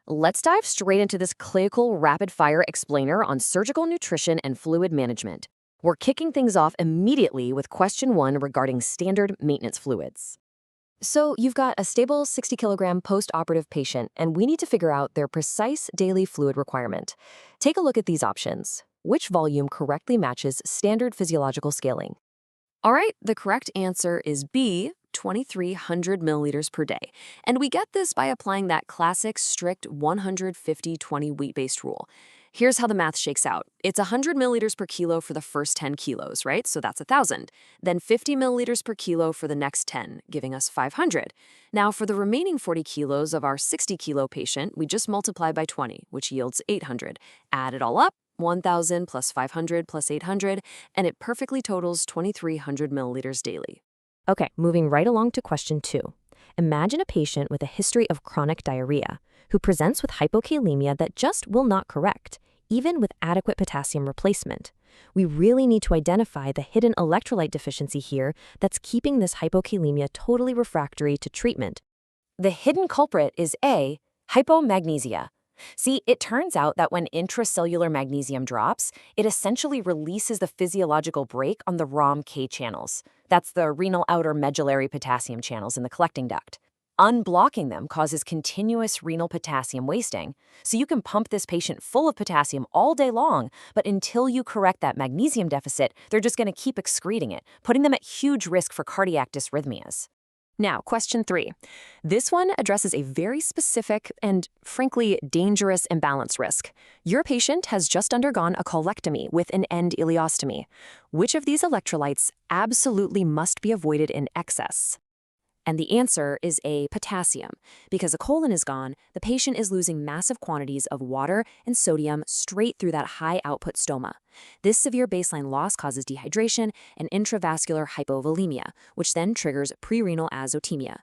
Let's dive straight into this clinical rapid-fire explainer on surgical nutrition and fluid management. We're kicking things off immediately with question 1 regarding standard maintenance fluids. So you've got a stable 60-kilogram post-operative patient, and we need to figure out their precise daily fluid requirement. Take a look at these options. Which volume correctly matches standard physiological scaling? All right, the correct answer is B, 2,300 milliliters per day. And we get this by applying that classic strict 150-20 weight-based rule. Here's how the math shakes out. It's 100 milliliters per kilo for the first 10 kilos, right? So that's 1,000. Then 50 milliliters per kilo for the next 10, giving us 500. Now, for the remaining 40 kilos of our 60-kilo patient, we just multiply by 20, which yields 800. Add it all up, 1,000 plus 500 plus 800, and it perfectly totals 2,300 milliliters daily. Okay, moving right along to question 2. Imagine a patient with a history of chronic diarrhea who presents with hypokalemia that just will not correct, even with adequate potassium replacement. We really need to identify the hidden electrolyte deficiency here that's keeping this hypokalemia totally refractory to treatment. The hidden culprit is A, hypomagnesia. See, it turns out that when intracellular magnesium drops, it essentially releases the physiological brake on the ROM-K channels. That's the renal outer medullary potassium channels in the collecting duct. Unblocking them causes continuous renal potassium wasting, so you can pump this patient full of potassium all day long, but until you correct that magnesium deficit, they're just going to keep excreting it, putting them at huge risk for cardiac dysrhythmias. Now, question 3. This one addresses a very specific and, frankly, dangerous imbalance risk. Your patient has just undergone a colectomy with an end ileostomy. Which of these electrolytes absolutely must be avoided in excess? And the answer is A, potassium. Because a colon is gone, the patient is losing massive quantities of water and sodium straight through that high-output stoma. This severe baseline loss causes dehydration and intravascular hypovolemia, which then triggers prerenal azotemia.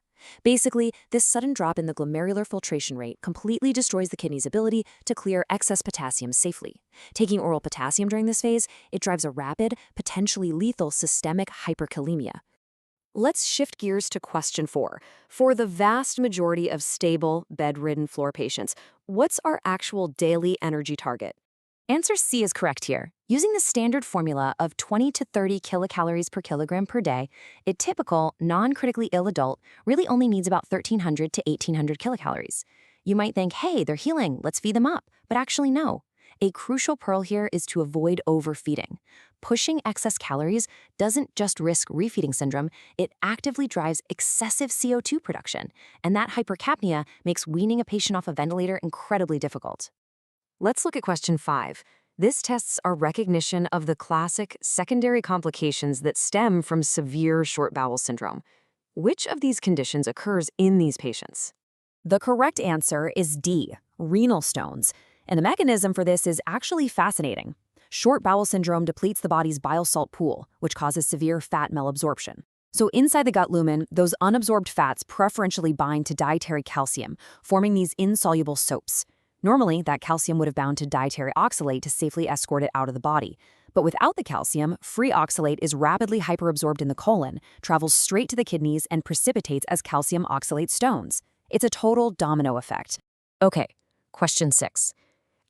Basically, this sudden drop in the glomerular filtration rate completely destroys the kidney's ability to clear excess potassium safely. Taking oral potassium during this phase, it drives a rapid, potentially lethal systemic hyperkalemia. Let's shift gears to question 4. For the vast majority of stable, bedridden floor patients, what's our actual daily energy target? Answer C is correct here. Using the standard formula of 20 to 30 kilocalories per kilogram per day, a typical, non-critically ill adult really only needs about 1,300 to 1,800 kilocalories. You might think, hey, they're healing, let's feed them up. But actually, no. A crucial pearl here is to avoid overfeeding. Pushing excess calories doesn't just risk refeeding syndrome, it actively drives excessive CO2 production, and that hypercapnia makes weaning a patient off a ventilator incredibly difficult. Let's look at question 5. This tests our recognition of the classic secondary complications that stem from severe short bowel syndrome. Which of these conditions occurs in these patients? The correct answer is D, renal stones. And the mechanism for this is actually fascinating. Short bowel syndrome depletes the body's bile salt pool, which causes severe fat malabsorption. So inside the gut lumen, those unabsorbed fats preferentially bind to dietary calcium, forming these insoluble soaps. Normally, that calcium would have bound to dietary oxalate to safely escort it out of the body. But without the calcium, free oxalate is rapidly hyperabsorbed in the colon, travels straight to the kidneys, and precipitates as calcium oxalate stones. It's a total domino effect. Okay, question 6.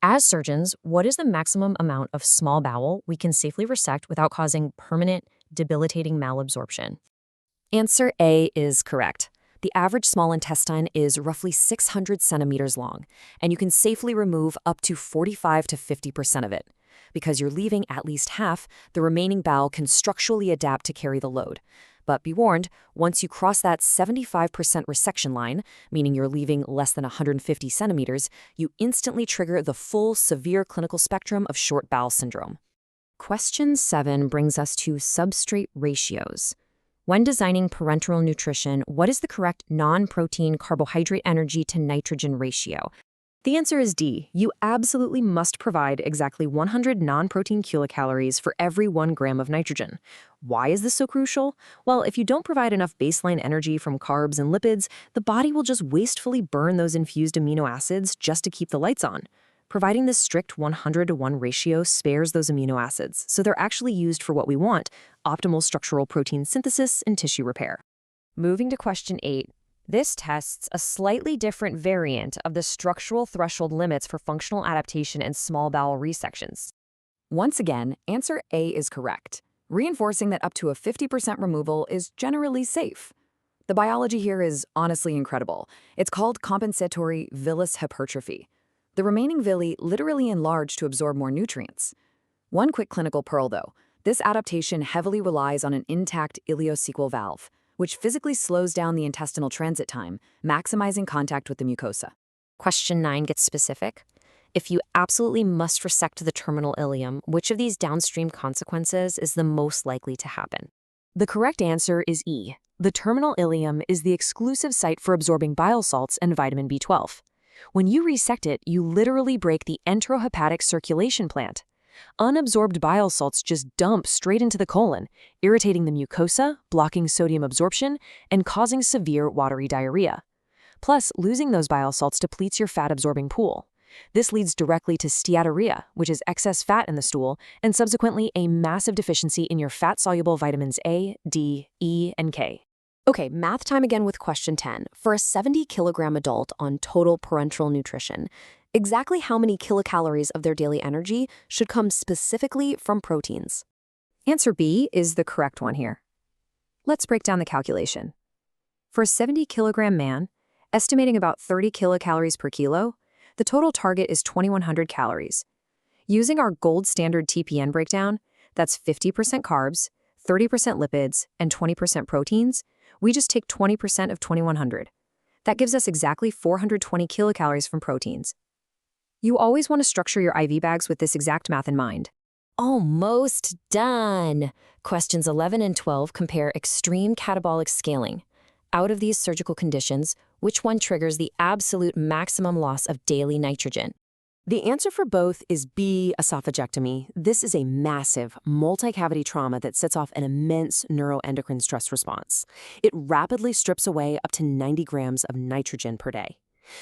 As surgeons, what is the maximum amount of small bowel we can safely resect without causing permanent, debilitating malabsorption? Answer A is correct. The average small intestine is roughly 600 centimeters long, and you can safely remove up to 45 to 50% of it. Because you're leaving at least half, the remaining bowel can structurally adapt to carry the load. But be warned, once you cross that 75% resection line, meaning you're leaving less than 150 centimeters, you instantly trigger the full severe clinical spectrum of short bowel syndrome. Question 7 brings us to substrate ratios. When designing parenteral nutrition, what is the correct non-protein carbohydrate energy to nitrogen ratio? The answer is D. You absolutely must provide exactly 100 non-protein kilocalories for every 1 gram of nitrogen. Why is this so crucial? Well, if you don't provide enough baseline energy from carbs and lipids, the body will just wastefully burn those infused amino acids just to keep the lights on. Providing this strict 100-to-1 ratio spares those amino acids, so they're actually used for what we want: optimal structural protein synthesis and tissue repair. Moving to question 8. This tests a slightly different variant of the structural threshold limits for functional adaptation and small bowel resections. Once again, answer A is correct, reinforcing that up to a 50% removal is generally safe. The biology here is honestly incredible. It's called compensatory villus hypertrophy. The remaining villi literally enlarge to absorb more nutrients. One quick clinical pearl, though. This adaptation heavily relies on an intact ileocecal valve, which physically slows down the intestinal transit time, maximizing contact with the mucosa. Question 9 gets specific. If you absolutely must resect the terminal ileum, which of these downstream consequences is the most likely to happen? The correct answer is E. The terminal ileum is the exclusive site for absorbing bile salts and vitamin B12. When you resect it, you literally break the enterohepatic circulation plant. Unabsorbed bile salts just dump straight into the colon, irritating the mucosa, blocking sodium absorption, and causing severe watery diarrhea. Plus, losing those bile salts depletes your fat-absorbing pool. This leads directly to steatorrhea, which is excess fat in the stool, and subsequently a massive deficiency in your fat-soluble vitamins A, D, E, and K. Okay, math time again with question 10. For a 70-kilogram adult on total parenteral nutrition, exactly how many kilocalories of their daily energy should come specifically from proteins? Answer B is the correct one here. Let's break down the calculation. For a 70-kilogram man, estimating about 30 kilocalories per kilo, the total target is 2,100 calories. Using our gold standard TPN breakdown, that's 50% carbs, 30% lipids, and 20% proteins, we just take 20% of 2,100. That gives us exactly 420 kilocalories from proteins. You always want to structure your IV bags with this exact math in mind. Almost done. Questions 11 and 12 compare extreme catabolic scaling. Out of these surgical conditions, which one triggers the absolute maximum loss of daily nitrogen? The answer for both is B, esophagectomy. This is a massive, multi-cavity trauma that sets off an immense neuroendocrine stress response. It rapidly strips away up to 90 grams of nitrogen per day.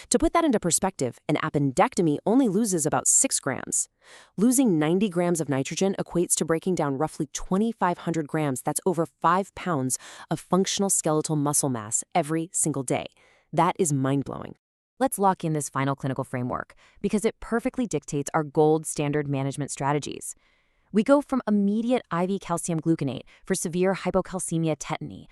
To put that into perspective, an appendectomy only loses about 6 grams. Losing 90 grams of nitrogen equates to breaking down roughly 2,500 grams, that's over 5 pounds, of functional skeletal muscle mass every single day. That is mind-blowing. Let's lock in this final clinical framework because it perfectly dictates our gold standard management strategies. We go from immediate IV calcium gluconate for severe hypocalcemia tetany,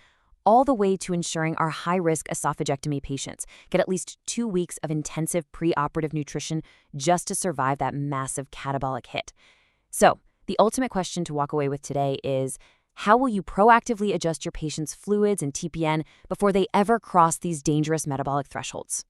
all the way to ensuring our high-risk esophagectomy patients get at least 2 weeks of intensive preoperative nutrition just to survive that massive catabolic hit. So, the ultimate question to walk away with today is, how will you proactively adjust your patients' fluids and TPN before they ever cross these dangerous metabolic thresholds?